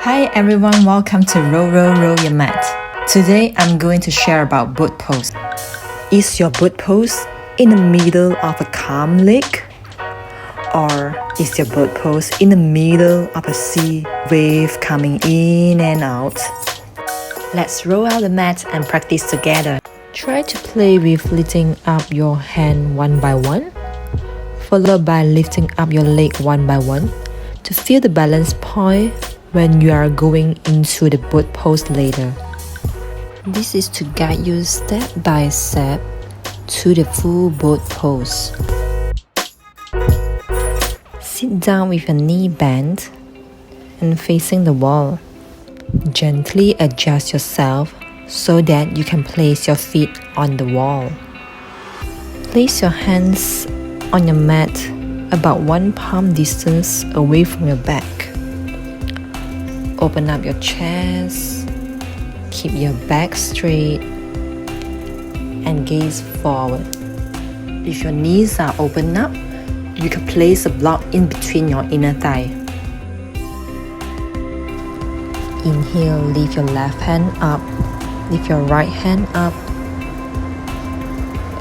Hi everyone, welcome to Roll Your Mat. Today I'm going to share about boat pose. Is your boat pose in the middle of a calm lake? Or is your boat pose in the middle of a sea wave coming in and out? Let's roll out the mat and practice together. Try to play with lifting up your hand one by one, followed by lifting up your leg one by one to feel the balance point when you are going into the boat pose later. This is to guide you step by step to the full boat pose. Sit down with your knee bent and facing the wall. Gently adjust yourself so that you can place your feet on the wall. Place your hands on your mat about one palm distance away from your back. Open up your chest, keep your back straight, and gaze forward. If your knees are open up, you can place a block in between your inner thigh. Inhale, lift your left hand up, lift your right hand up.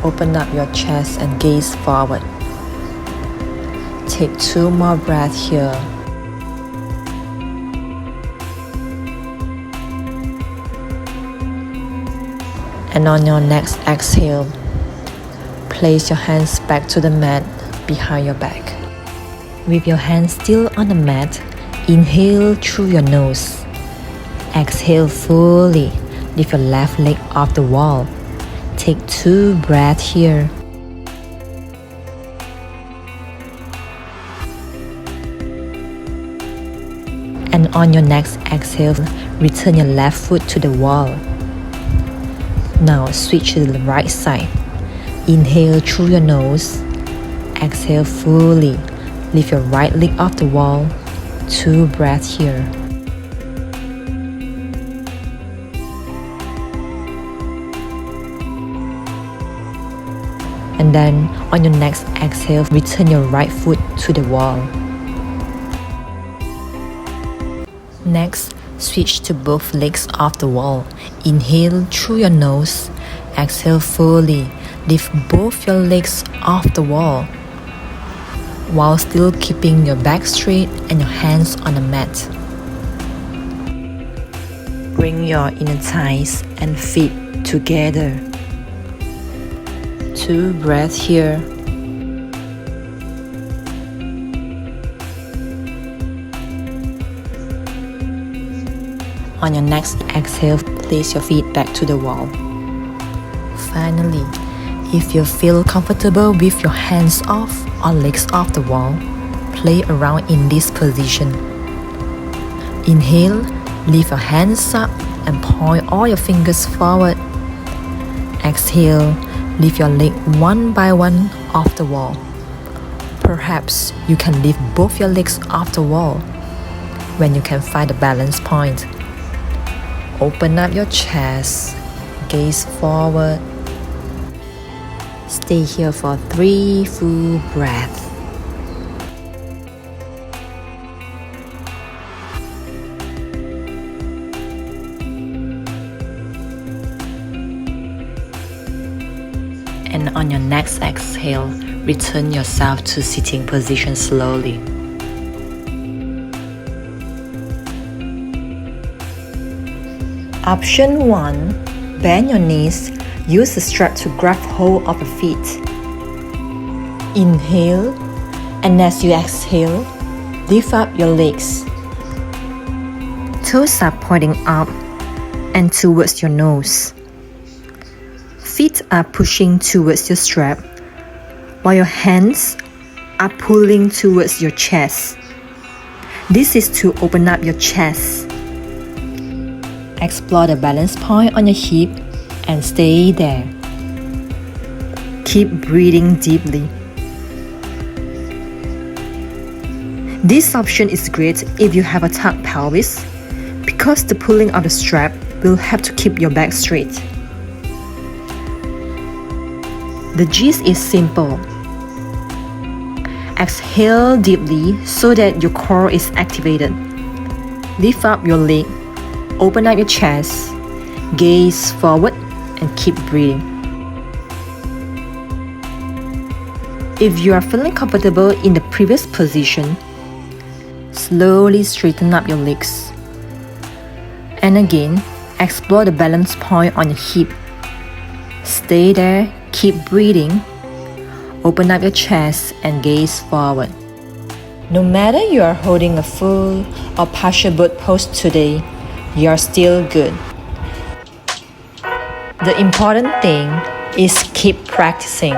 Open up your chest and gaze forward. Take 2 more breaths here. And on your next exhale, place your hands back to the mat behind your back. With your hands still on the mat, inhale through your nose. Exhale fully, lift your left leg off the wall. Take 2 breaths here. And on your next exhale, return your left foot to the wall. Now switch to the right side. Inhale through your nose. Exhale fully. Lift your right leg off the wall. 2 breaths here. And then on your next exhale, return your right foot to the wall. Next, switch to both legs off the wall. Inhale through your nose. Exhale fully. Lift both your legs off the wall while still keeping your back straight and your hands on the mat. Bring your inner thighs and feet together. 2 breaths here. On your next exhale, place your feet back to the wall. Finally, if you feel comfortable with your hands off or legs off the wall, play around in this position. Inhale, lift your hands up and point all your fingers forward. Exhale, lift your leg one by one off the wall. Perhaps you can lift both your legs off the wall when you can find the balance point. Open up your chest, gaze forward. Stay here for 3 full breaths. And on your next exhale, return yourself to sitting position slowly. Option 1. Bend your knees. Use the strap to grab hold of the feet. Inhale, and as you exhale, lift up your legs. Toes are pointing up and towards your nose. Feet are pushing towards your strap, while your hands are pulling towards your chest. This is to open up your chest. Explore the balance point on your hip and stay there. Keep breathing deeply. This option is great if you have a tucked pelvis because the pulling of the strap will help to keep your back straight. The gist is simple. Exhale deeply so that your core is activated. Lift up your leg, open up your chest, gaze forward, and keep breathing. If you are feeling comfortable in the previous position, slowly straighten up your legs. And again, explore the balance point on your hip. Stay there, keep breathing. Open up your chest and gaze forward. No matter you are holding a full or partial boat pose today, you are still good. The important thing is keep practicing.